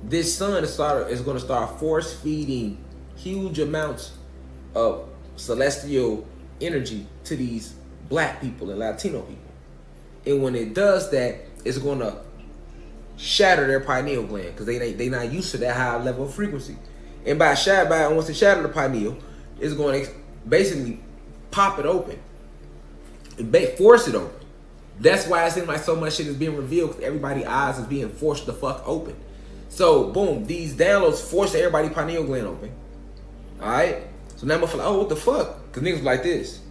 this sun is going to start force feeding huge amounts of celestial energy to these black people and Latino people. And when it does that, it's going to shatter their pineal gland because they not used to that high level of frequency. And once it shatter the pineal, it's going to basically pop it open and force it open. That's why it seems like so much shit is being revealed because everybody's eyes is being forced the fuck open. So boom, these downloads force everybody's pineal gland open. All right. So now I'm like, oh, what the fuck? Because niggas like this.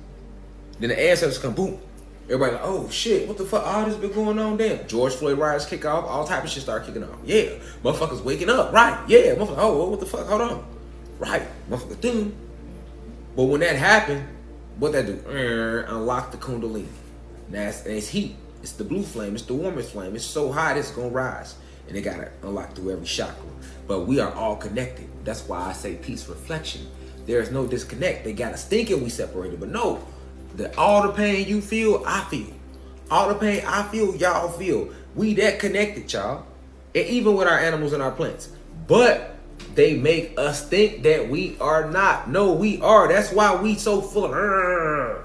Then the ancestors come, boom. Everybody like, oh shit, what the fuck? All this been going on then. George Floyd riots kick off, all type of shit start kicking off. Yeah, motherfuckers waking up, right? Yeah, motherfuckers, oh, what the fuck? Hold on. Right, motherfuckers doing. But when that happened, what that do? Unlock the Kundalini. Now it's heat. It's the blue flame. It's the warmest flame. It's so hot it's gonna rise. And they gotta unlock through every chakra. But we are all connected. That's why I say peace reflection. There is no disconnect. They got us thinking we separated, but no. All the pain you feel, I feel. All the pain I feel, y'all feel. We that connected, y'all. And even with our animals and our plants. But they make us think that we are not. No, we are. That's why we so full of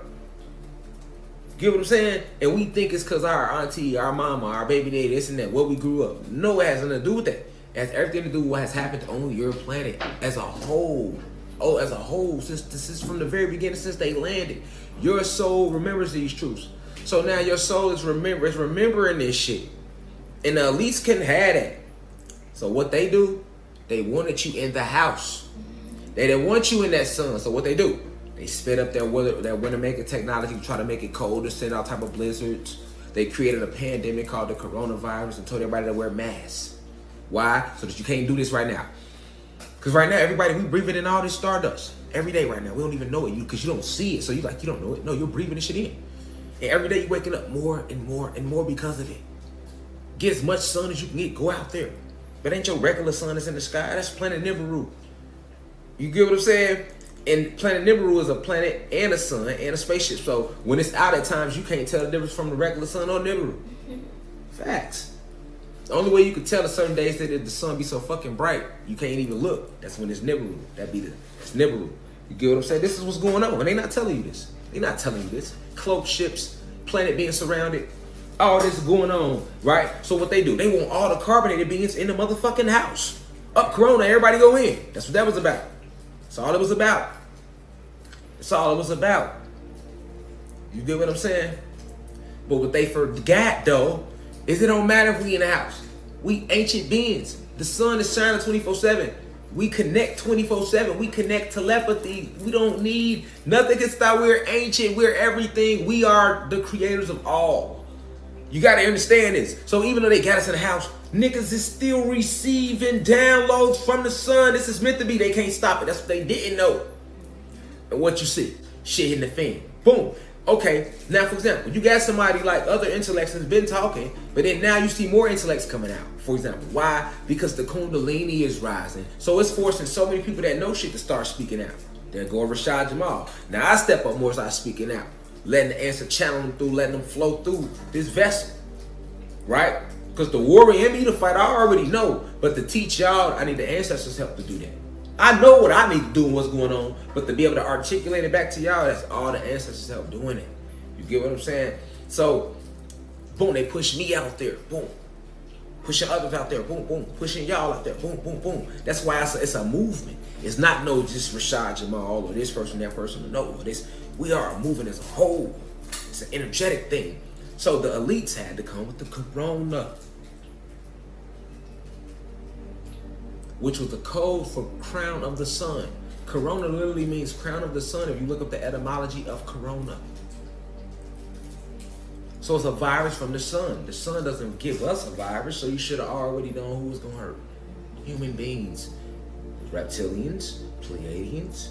get what I'm saying? And we think it's because our auntie, our mama, our baby daddy, this and that, what we grew up. No, it has nothing to do with that. It has everything to do with what has happened on your planet as a whole. Oh, as a whole, since from the very beginning, since they landed. Your soul remembers these truths. So now your soul is remembering this shit. And the elites can have that. So what they do, they wanted you in the house. They didn't want you in that sun. So what they do, they sped up their winter making technology to try to make it cold, to send out type of blizzards. They created a pandemic called the coronavirus and told everybody to wear masks. Why? So that you can't do this right now. Because right now, everybody, we breathing in all this stardust. Every day right now. We don't even know it because you don't see it. So you don't know it. No, you're breathing this shit in. And every day you're waking up more and more and more because of it. Get as much sun as you can get. Go out there. But ain't your regular sun that's in the sky. That's planet Nibiru. You get what I'm saying? And planet Nibiru is a planet and a sun and a spaceship. So when it's out at times, you can't tell the difference from the regular sun or Nibiru. Facts. The only way you can tell a certain days that the sun be so fucking bright, you can't even look. That's when it's Nibiru. That's Nibiru. You get what I'm saying? This is what's going on. And they not telling you this. They not telling you this. Cloak ships, planet being surrounded, all this going on, right? So what they do, they want all the carbonated beings in the motherfucking house. Up Corona, everybody go in. That's what that was about. That's all it was about. That's all it was about. You get what I'm saying? But what they forgot though, is it don't matter if we in the house. We ancient beings. The sun is shining 24/7. We connect 24/7. We connect telepathy. We don't need nothing can stop. We're ancient. We're everything. We are the creators of all. You gotta understand this. So even though they got us in the house, niggas is still receiving downloads from the sun. This is meant to be. They can't stop it. That's what they didn't know. And what you see, shit hitting the fan. Boom. Okay, now for example, you got somebody like other intellects that's been talking, but then now you see more intellects coming out. For example, why? Because the Kundalini is rising. So it's forcing so many people that know shit to start speaking out. There go Rashad Jamal. Now I step up more as I speaking out. Letting the answer channel them through, letting them flow through this vessel. Right? Because the warrior in me to fight, I already know. But to teach y'all, I need the ancestors' help to do that. I know what I need to do and what's going on, but to be able to articulate it back to y'all, that's all the ancestors help doing it. You get what I'm saying? So, boom, they push me out there, boom. Pushing others out there, boom, boom. Pushing y'all out there, boom, boom, boom. That's why it's a movement. It's not no just Rashad Jamal or this person, that person. No, we are a movement as a whole. It's an energetic thing. So the elites had to come with the corona, which was the code for crown of the sun. Corona literally means crown of the sun if you look up the etymology of corona. So it's a virus from the sun. The sun doesn't give us a virus, so you should have already known who was going to hurt. Human beings, reptilians, Pleiadians,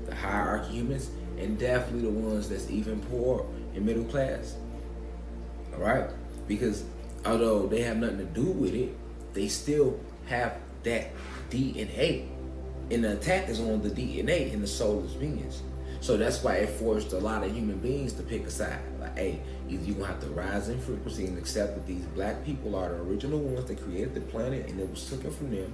the hierarchy humans, and definitely the ones that's even poor and middle class. All right? Because although they have nothing to do with it, they still have that DNA. And the attack is on the DNA in the soulless beings. So that's why it forced a lot of human beings to pick a side. Like, hey, either you're gonna have to rise in frequency and accept that these black people are the original ones that created the planet and it was taken from them,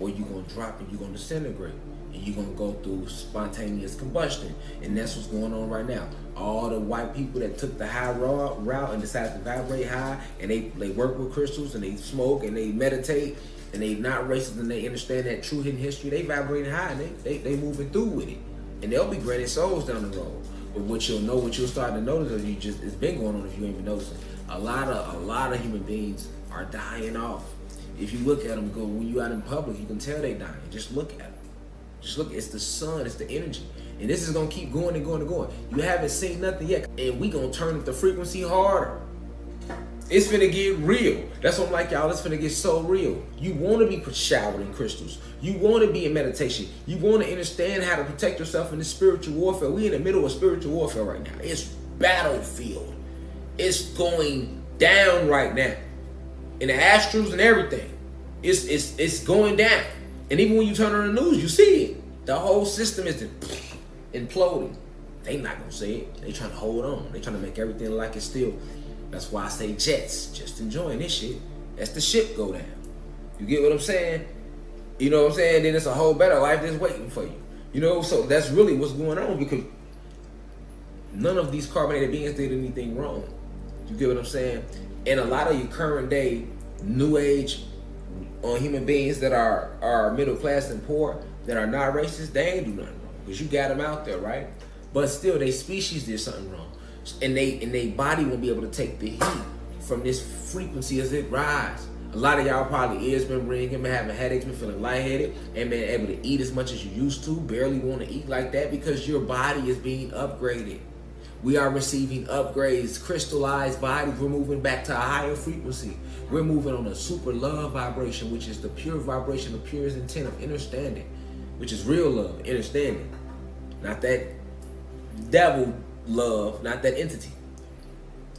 or you're gonna drop and you're gonna disintegrate and you're gonna go through spontaneous combustion. And that's what's going on right now. All the white people that took the high route and decided to vibrate high, and they work with crystals and they smoke and they meditate and they not racist and they understand that true hidden history, they vibrating high and they moving through with it. And they'll be granted souls down the road. But what you'll start to notice is it's been going on if you ain't even noticing. A lot of human beings are dying off. If you look at them, when you out in public, you can tell they dying. Just look at them. Just look. It's the sun. It's the energy. And this is gonna keep going and going and going. You haven't seen nothing yet, and we gonna turn up the frequency harder. It's finna get real. That's what I'm like, y'all. It's finna get so real. You want to be showered in crystals. You want to be in meditation. You want to understand how to protect yourself in this spiritual warfare. We in the middle of spiritual warfare right now. It's battlefield. It's going down right now. In the astrals and everything. It's going down. And even when you turn on the news, you see it. The whole system is imploding. They not gonna say it. They trying to hold on. They trying to make everything like it's still. That's why I say jets. Just enjoying this shit. That's the ship go down. You get what I'm saying? You know what I'm saying? Then it's a whole better life that's waiting for you. You know, so that's really what's going on, because none of these carbonated beings did anything wrong. You get what I'm saying? And a lot of your current day new age human beings that are middle class and poor, that are not racist, they ain't do nothing wrong, because you got them out there, right? But still, they species did something wrong, and they body won't be able to take the heat from this frequency as it rises. A lot of y'all probably ears been ringing, been having headaches, been feeling lightheaded, and been able to eat as much as you used to, barely want to eat like that, because your body is being upgraded. We are receiving upgrades, crystallized bodies. We're moving back to a higher frequency. We're moving on a super love vibration, which is the pure vibration, the purest intent of understanding, which is real love, understanding. Not that devil love, not that entity.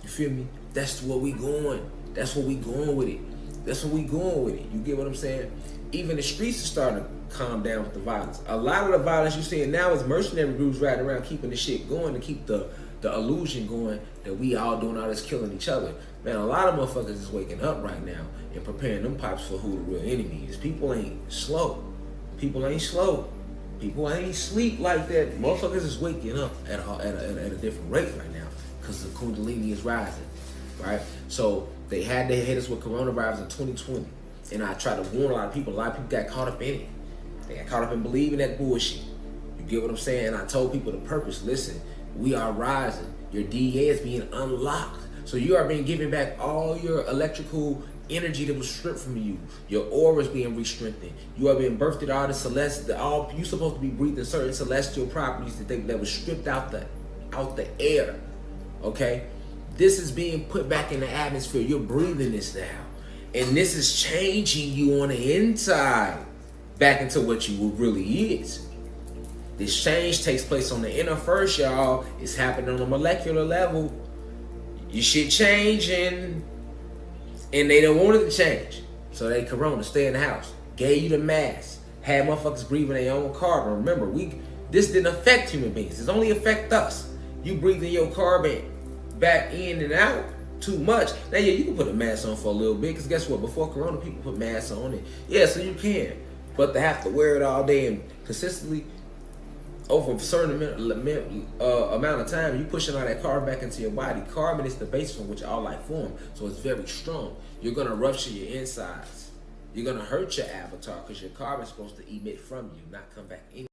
You feel me? That's what we going. That's what we going with it. That's what we going with it. You get what I'm saying? Even the streets are starting to calm down with the violence. A lot of the violence you're seeing now is mercenary groups riding around keeping the shit going, to keep the illusion going that we all doing all this killing each other. Man, a lot of motherfuckers is waking up right now and preparing them pipes for who the real enemy is. People ain't slow. People ain't slow. People ain't sleep like that. Motherfuckers is waking up at a different rate right now, because the Kundalini is rising, right? So they had to hit us with coronavirus in 2020. And I tried to warn a lot of people got caught up in it. They got caught up in believing that bullshit. You get what I'm saying? And I told people the purpose. Listen, we are rising. Your DEA is being unlocked. So you are being given back all your electrical energy that was stripped from you. Your aura is being re-strengthened. You are being birthed out of celestial. You supposed to be breathing certain celestial properties that was stripped out the air. Okay? This is being put back in the atmosphere. You're breathing this now. And this is changing you on the inside back into what you really is. This change takes place on the inner first, y'all. It's happening on a molecular level. Your shit changing. And they don't want it to change. So they corona, stay in the house. Gave you the mask. Had motherfuckers breathing their own carbon. Remember, this didn't affect human beings. This only affect us. You breathing your carbon back in and out too much. Now, yeah, you can put a mask on for a little bit, because guess what? Before corona, people put masks on it. Yeah, so you can. But to have to wear it all day and consistently over a certain amount of time, you pushing all that carbon back into your body. Carbon is the base from which all life form, so it's very strong. You're gonna rupture your insides. You're gonna hurt your avatar, because your carbon is supposed to emit from you, not come back in.